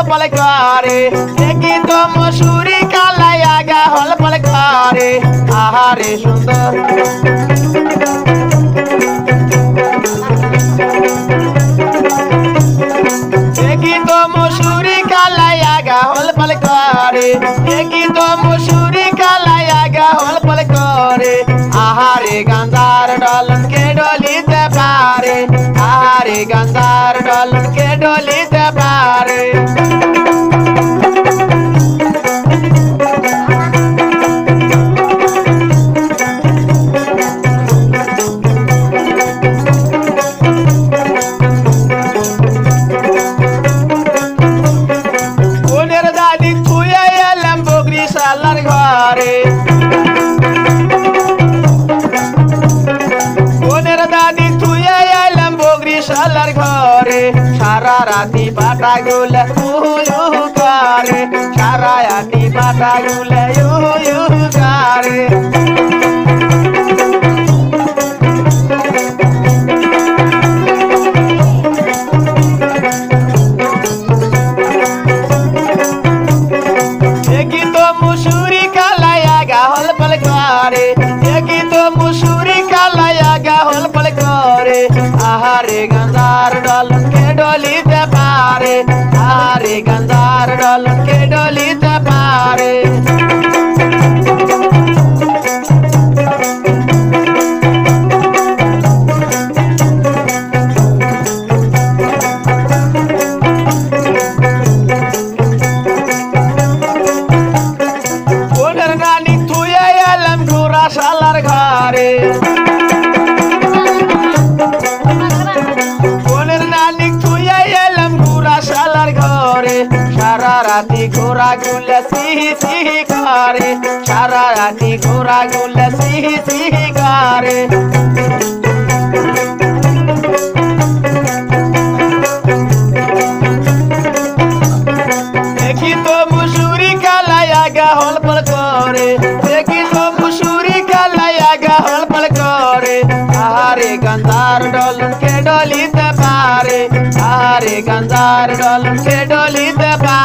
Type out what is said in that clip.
पल करे देखी तो मसूरी कालाया गा हल पल करे आहारे सुंदर देखी तो मसूरी कालाया गा हल पल करे देखी तो मसूरी कालाया गा हल पल करे आहारे गंदार डलन के डोली ते पारे आहारे गंदार डलन के डोली ते पारे सारा राती बाटा गुल यू करे सारा राती बाटा गुल यू करे देखी तो मसूरी कालाया गा हल पल करे देखी तो मसूरी कालाया गा हल पल करे आहारे गंदार डलन के डोली ते पारे आहारे गंदार डलन के डोली ते पारे ओनर नानी तुया यालम घोरा सालार घरे सारा राती घोरा गुल सिही करे सारा राती घोरा गुल सिही करे देखी तो मसूरी कालाया गा हल पल करे देखी तो मसूरी कालाया गा हल पल करे आहारे गंदार डलन के डोली ते पारे आहारे गंदार डलन के डोली ते पारे